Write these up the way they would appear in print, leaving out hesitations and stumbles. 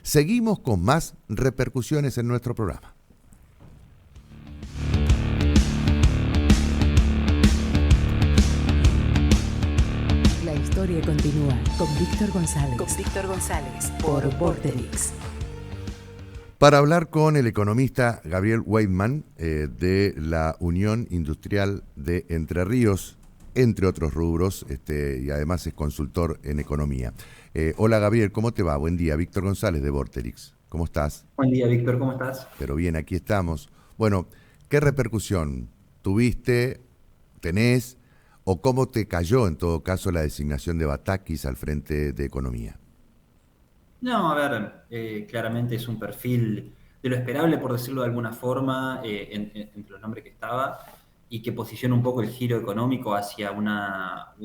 Seguimos con más repercusiones en nuestro programa. La historia continúa con Víctor González. Por Vorterix. Para hablar con el economista Gabriel Weidman de la Unión Industrial de Entre Ríos, entre otros rubros, y además es consultor en economía. Hola Gabriel, ¿cómo te va? Buen día, Víctor González de Vorterix. ¿Cómo estás? Buen día, Víctor, ¿cómo estás? Pero bien, aquí estamos. Bueno, ¿qué repercusión tuviste, tenés, o cómo te cayó en todo caso la designación de Batakis al frente de Economía? No, a ver, claramente es un perfil de lo esperable, por decirlo de alguna forma, entre los nombres que estaba, y que posiciona un poco el giro económico hacia una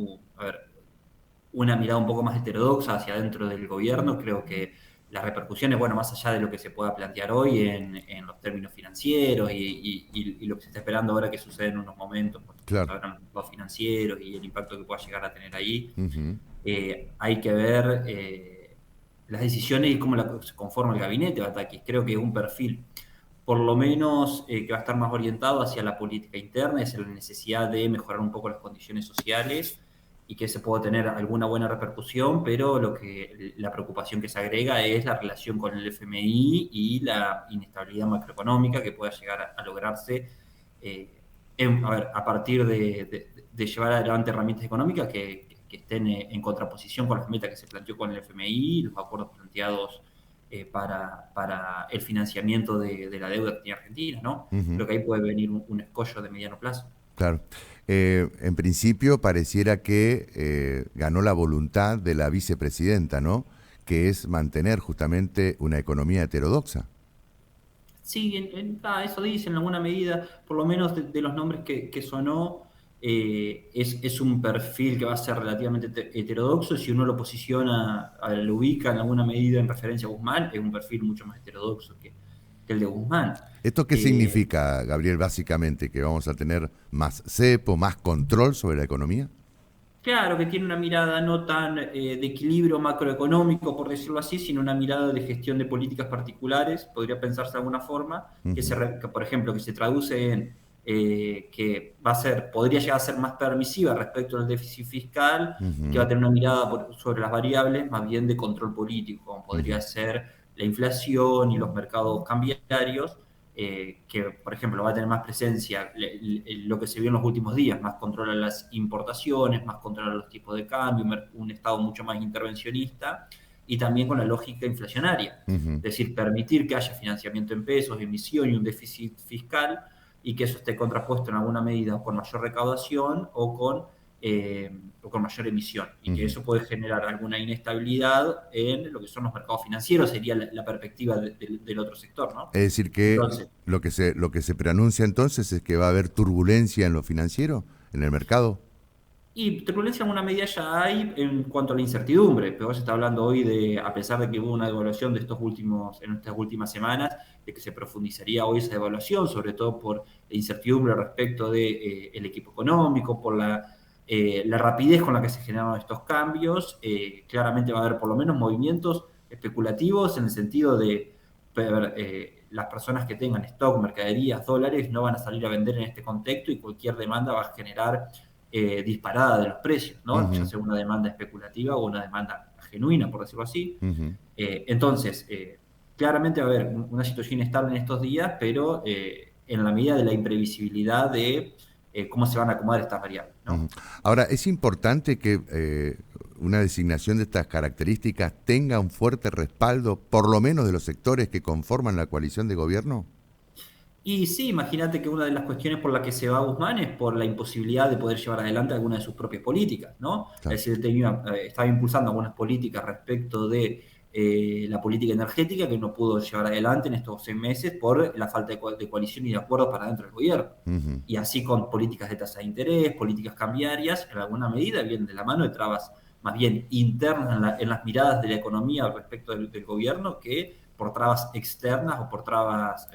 mirada un poco más heterodoxa hacia dentro del gobierno. Creo que las repercusiones, bueno, más allá de lo que se pueda plantear hoy en los términos financieros y lo que se está esperando ahora que sucede en unos momentos, porque Claro. ahora los financieros y el impacto que pueda llegar a tener ahí, Uh-huh. hay que ver las decisiones y cómo se conforma el gabinete de Batakis. Creo que es un perfil, por lo menos, que va a estar más orientado hacia la política interna, hacia la necesidad de mejorar un poco las condiciones sociales y que se pueda tener alguna buena repercusión, pero la preocupación que se agrega es la relación con el FMI y la inestabilidad macroeconómica que pueda llegar a lograrse a partir de llevar adelante herramientas económicas que estén en contraposición con las metas que se planteó con el FMI, los acuerdos planteados para el financiamiento de la deuda que tiene Argentina, ¿no? Uh-huh. Creo que ahí puede venir un escollo de mediano plazo. Claro. En principio pareciera que ganó la voluntad de la vicepresidenta, ¿no? Que es mantener justamente una economía heterodoxa. Sí, eso dice en alguna medida, por lo menos de los nombres que sonó, es un perfil que va a ser relativamente heterodoxo. Si uno lo posiciona, lo ubica en alguna medida en referencia a Guzmán, es un perfil mucho más heterodoxo que el de Guzmán. ¿Esto qué significa, Gabriel, básicamente? ¿Que vamos a tener más cepo, más control sobre la economía? Claro, que tiene una mirada no tan de equilibrio macroeconómico, por decirlo así, sino una mirada de gestión de políticas particulares, podría pensarse de alguna forma, que, por ejemplo, que se traduce en que podría llegar a ser más permisiva respecto al déficit fiscal, y que va a tener una mirada sobre las variables más bien de control político, como podría ser la inflación y los mercados cambiarios. Que, por ejemplo, va a tener más presencia lo que se vio en los últimos días, más control a las importaciones, más control a los tipos de cambio, un Estado mucho más intervencionista y también con la lógica inflacionaria. Es decir, permitir que haya financiamiento en pesos, emisión y un déficit fiscal, y que eso esté contrapuesto en alguna medida con mayor recaudación o con mayor emisión, y que eso puede generar alguna inestabilidad en lo que son los mercados financieros, sería la perspectiva del otro sector, ¿no? Es decir, que Entonces, lo que se preanuncia entonces es que va a haber turbulencia en lo financiero, en el mercado. y turbulencia en alguna medida ya hay en cuanto a la incertidumbre, pero se está hablando hoy a pesar de que hubo una devaluación en estas últimas semanas, de que se profundizaría hoy esa devaluación, sobre todo por la incertidumbre respecto del equipo económico, por la rapidez con la que se generaron estos cambios. Claramente va a haber por lo menos movimientos especulativos en el sentido de las personas que tengan stock, mercaderías, dólares, no van a salir a vender en este contexto, y cualquier demanda va a generar disparada de los precios, ¿no? Ya sea una demanda especulativa o una demanda genuina, por decirlo así. Entonces, claramente va a haber una situación inestable en estos días, pero en la medida de la imprevisibilidad de cómo se van a acomodar estas variables, ¿no? Ahora, es importante que una designación de estas características tenga un fuerte respaldo, por lo menos de los sectores que conforman la coalición de gobierno. Y sí, imagínate que una de las cuestiones por la que se va Guzmán es por la imposibilidad de poder llevar adelante alguna de sus propias políticas, ¿no? Claro. Es decir, estaba impulsando algunas políticas respecto de la política energética que no pudo llevar adelante en estos 6 meses por la falta de coalición y de acuerdos para dentro del gobierno. Y así con políticas de tasa de interés, políticas cambiarias, en alguna medida vienen de la mano de trabas más bien internas en las miradas de la economía respecto del gobierno, que por trabas externas o por trabas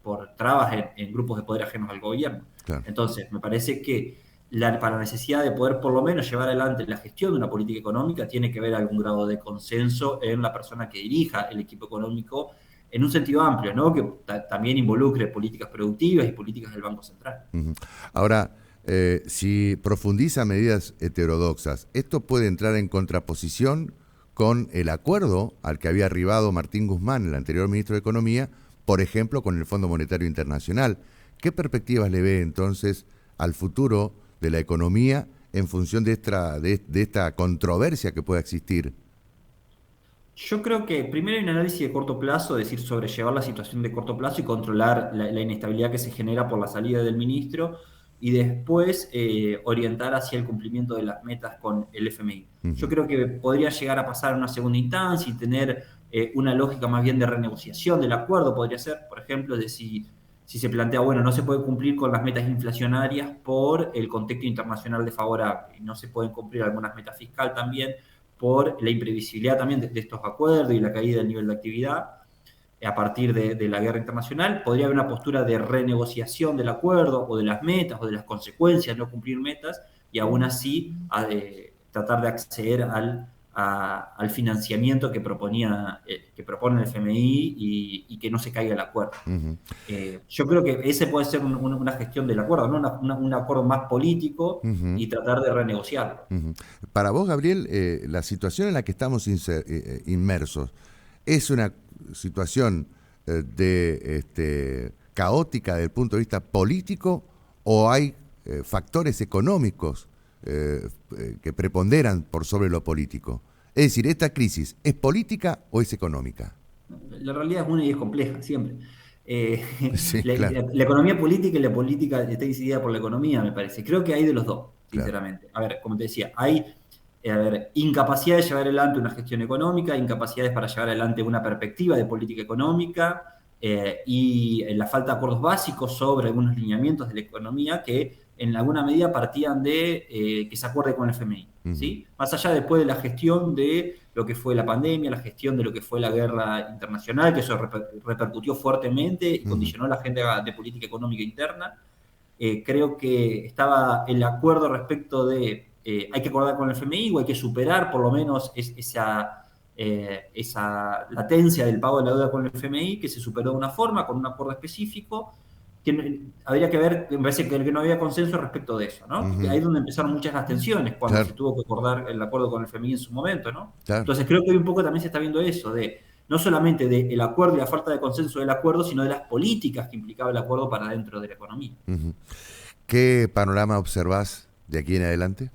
por trabas en grupos de poder ajenos al gobierno. Claro. Entonces, me parece que para la necesidad de poder por lo menos llevar adelante la gestión de una política económica, tiene que haber algún grado de consenso en la persona que dirija el equipo económico en un sentido amplio, ¿no? Que también involucre políticas productivas y políticas del Banco Central. Ahora, si profundiza medidas heterodoxas, ¿esto puede entrar en contraposición con el acuerdo al que había arribado Martín Guzmán, el anterior ministro de Economía, por ejemplo, con el Fondo Monetario Internacional? ¿Qué perspectivas le ve entonces al futuro de la economía en función de esta controversia que pueda existir? Yo creo que primero hay un análisis de corto plazo, es decir, sobrellevar la situación de corto plazo y controlar la inestabilidad que se genera por la salida del ministro, y después orientar hacia el cumplimiento de las metas con el FMI. Yo creo que podría llegar a pasar a una segunda instancia y tener una lógica más bien de renegociación del acuerdo, podría ser, por ejemplo, de si se plantea, bueno, no se puede cumplir con las metas inflacionarias por el contexto internacional desfavorable, y no se pueden cumplir algunas metas fiscales también por la imprevisibilidad también de estos acuerdos y la caída del nivel de actividad a partir de la guerra internacional. Podría haber una postura de renegociación del acuerdo o de las metas o de las consecuencias de no cumplir metas, y aún así tratar de acceder al financiamiento que propone el FMI y que no se caiga el acuerdo. Yo creo que ese puede ser una gestión del acuerdo, ¿no? Un acuerdo más político y tratar de renegociarlo. Para vos, Gabriel, la situación en la que estamos inmersos es una situación caótica desde el punto de vista político, o hay factores económicos que preponderan por sobre lo político? Es decir, ¿esta crisis es política o es económica? La realidad es una y es compleja, siempre. Sí, claro. La economía política y la política está decidida por la economía, me parece. Creo que hay de los dos, sinceramente. Claro. A ver, como te decía, hay incapacidad de llevar adelante una gestión económica, incapacidades para llevar adelante una perspectiva de política económica, y la falta de acuerdos básicos sobre algunos lineamientos de la economía que en alguna medida partían de que se acuerde con el FMI. ¿Sí? Más allá después de la gestión de lo que fue la pandemia, la gestión de lo que fue la guerra internacional, que eso repercutió fuertemente y condicionó la agenda de política económica interna, creo que estaba el acuerdo respecto de hay que acordar con el FMI o hay que superar por lo menos esa latencia del pago de la deuda con el FMI, que se superó de una forma, con un acuerdo específico, que habría que ver, me parece que no había consenso respecto de eso, ¿no? Ahí es donde empezaron muchas las tensiones, cuando se tuvo que acordar el acuerdo con el FMI en su momento, ¿no? Entonces creo que hoy un poco también se está viendo eso, de no solamente del acuerdo y la falta de consenso del acuerdo, sino de las políticas que implicaba el acuerdo para dentro de la economía. ¿Qué panorama observás de aquí en adelante?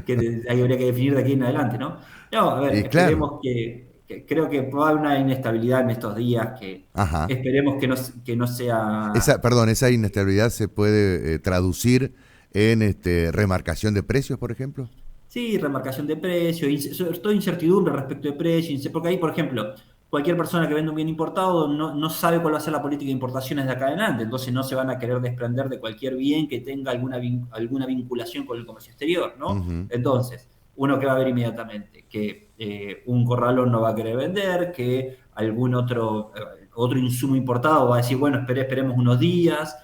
Que habría que definir de aquí en adelante, ¿no? No, a ver, esperemos que creo que va a haber una inestabilidad en estos días que esperemos que no sea... Esa inestabilidad se puede traducir en remarcación de precios, por ejemplo. Sí, remarcación de precios, sobre todo incertidumbre respecto de precios, porque ahí, por ejemplo, cualquier persona que vende un bien importado no sabe cuál va a ser la política de importaciones de acá adelante, entonces no se van a querer desprender de cualquier bien que tenga alguna vinculación con el comercio exterior, ¿no? Entonces, uno que va a ver inmediatamente que un corralón no va a querer vender, que algún otro insumo importado va a decir, bueno, esperemos unos días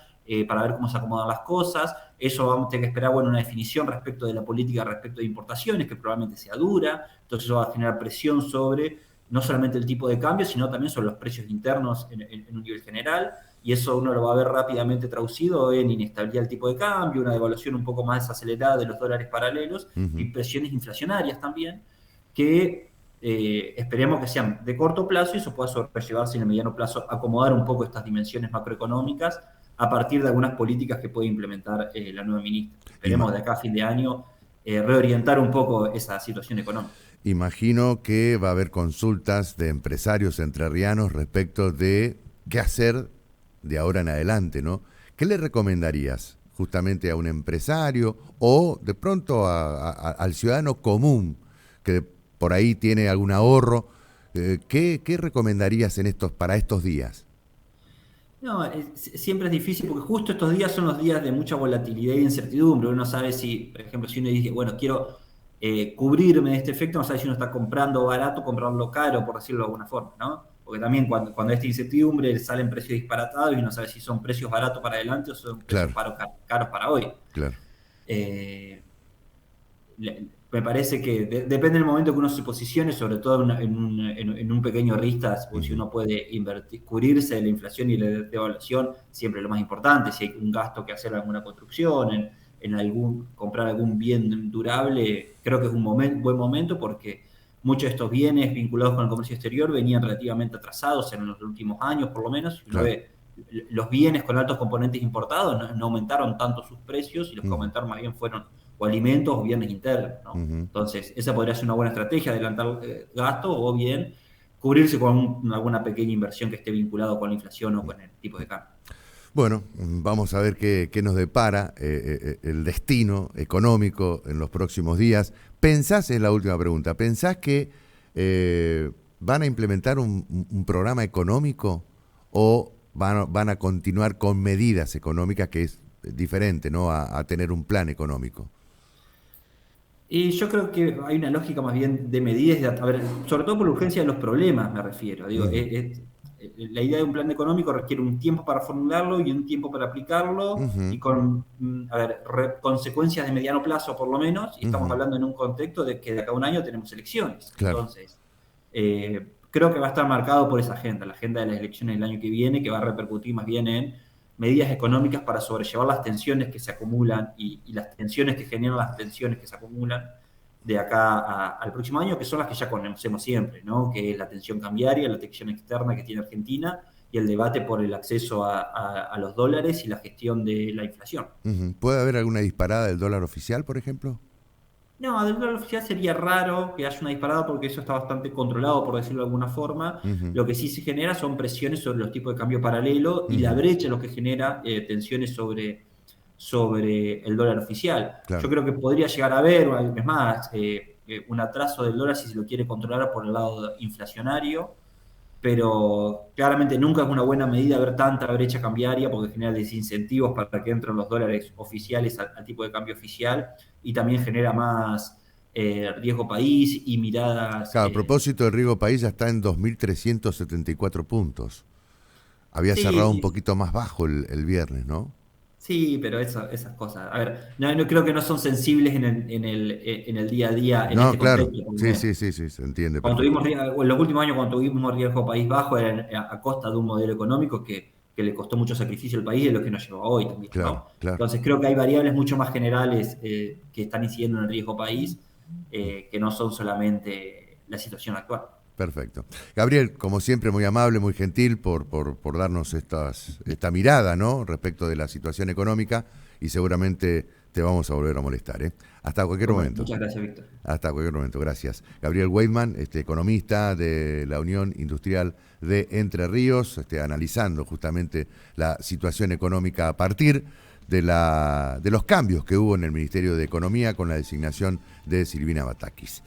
para ver cómo se acomodan las cosas. Eso vamos a tener que esperar, bueno, una definición respecto de la política respecto de importaciones, que probablemente sea dura, entonces eso va a generar presión sobre no solamente el tipo de cambio, sino también sobre los precios internos en un nivel general, y eso uno lo va a ver rápidamente traducido en inestabilidad del tipo de cambio, una devaluación un poco más desacelerada de los dólares paralelos, y presiones inflacionarias también, que esperemos que sean de corto plazo y eso pueda sobrellevarse en el mediano plazo, acomodar un poco estas dimensiones macroeconómicas a partir de algunas políticas que puede implementar la nueva ministra. Esperemos de acá a fin de año reorientar un poco esa situación económica. Imagino que va a haber consultas de empresarios entrerrianos respecto de qué hacer de ahora en adelante, ¿no? ¿Qué le recomendarías justamente a un empresario o de pronto al ciudadano común que por ahí tiene algún ahorro? ¿Qué recomendarías para estos días? No, siempre es difícil porque justo estos días son los días de mucha volatilidad y incertidumbre. Uno no sabe si, por ejemplo, si uno dice, bueno, quiero cubrirme de este efecto, no sabe si uno está comprando barato o comprando caro, por decirlo de alguna forma, ¿no? porque también cuando hay esta incertidumbre salen precios disparatados y no sabes si son precios baratos para adelante o son precios caros para hoy. Claro. Me parece que depende del momento que uno se posicione, sobre todo en un pequeño ristas, si uno puede cubrirse de la inflación y la devaluación, siempre lo más importante. Si hay un gasto que hacer en alguna construcción, comprar algún bien durable, creo que es un buen momento, porque muchos de estos bienes vinculados con el comercio exterior venían relativamente atrasados en los últimos años, por lo menos. Claro. Los bienes con altos componentes importados no aumentaron tanto sus precios, y los que aumentaron más bien fueron o alimentos o bienes internos, ¿no? Entonces, esa podría ser una buena estrategia, adelantar gastos, o bien cubrirse con alguna pequeña inversión que esté vinculado con la inflación o con el tipo de cambio. Bueno, vamos a ver qué nos depara el destino económico en los próximos días. ¿Pensás, es la última pregunta, pensás que van a implementar un programa económico o van a continuar con medidas económicas, que es diferente, ¿no?, a tener un plan económico? Y yo creo que hay una lógica más bien de medidas, sobre todo por la urgencia de los problemas, me refiero. Digo, la idea de un plan económico requiere un tiempo para formularlo y un tiempo para aplicarlo, y con consecuencias de mediano plazo por lo menos, y estamos hablando en un contexto de que de acá a un año tenemos elecciones. Claro. Entonces, creo que va a estar marcado por esa agenda, la agenda de las elecciones del año que viene, que va a repercutir más bien en medidas económicas para sobrellevar las tensiones que se acumulan y las tensiones que generan las tensiones que se acumulan de acá al próximo año, que son las que ya conocemos siempre, ¿no? Que es la tensión cambiaria, la tensión externa que tiene Argentina y el debate por el acceso a los dólares y la gestión de la inflación. ¿Puede haber alguna disparada del dólar oficial, por ejemplo? No, del dólar oficial sería raro que haya una disparada, porque eso está bastante controlado, por decirlo de alguna forma. Lo que sí se genera son presiones sobre los tipos de cambio paralelo, y la brecha es lo que genera tensiones sobre el dólar oficial. Claro. Yo creo que podría llegar a haber, es más, un atraso del dólar si se lo quiere controlar por el lado inflacionario, pero claramente nunca es una buena medida ver tanta brecha cambiaria, porque genera desincentivos para que entren los dólares oficiales al tipo de cambio oficial, y también genera más riesgo país y miradas... Claro, a propósito del riesgo país, ya está en 2.374 puntos. Había cerrado un poquito más bajo el viernes, ¿no? Sí, pero esas cosas, a ver, no creo que no son sensibles en el día a día, en este claro. contexto. Sí, se entiende. En los últimos años, cuando tuvimos riesgo país bajo, era a costa de un modelo económico que le costó mucho sacrificio al país, y es lo que nos llevó a hoy también, Claro, ¿no? claro. Entonces creo que hay variables mucho más generales que están incidiendo en el riesgo país, que no son solamente la situación actual. Perfecto. Gabriel, como siempre, muy amable, muy gentil por darnos esta mirada, ¿no?, respecto de la situación económica, y seguramente te vamos a volver a molestar, ¿eh? Hasta cualquier momento. Muchas gracias, Víctor. Hasta cualquier momento, gracias. Gabriel Weidman, economista de la Unión Industrial de Entre Ríos, analizando justamente la situación económica a partir de los cambios que hubo en el Ministerio de Economía con la designación de Silvina Batakis.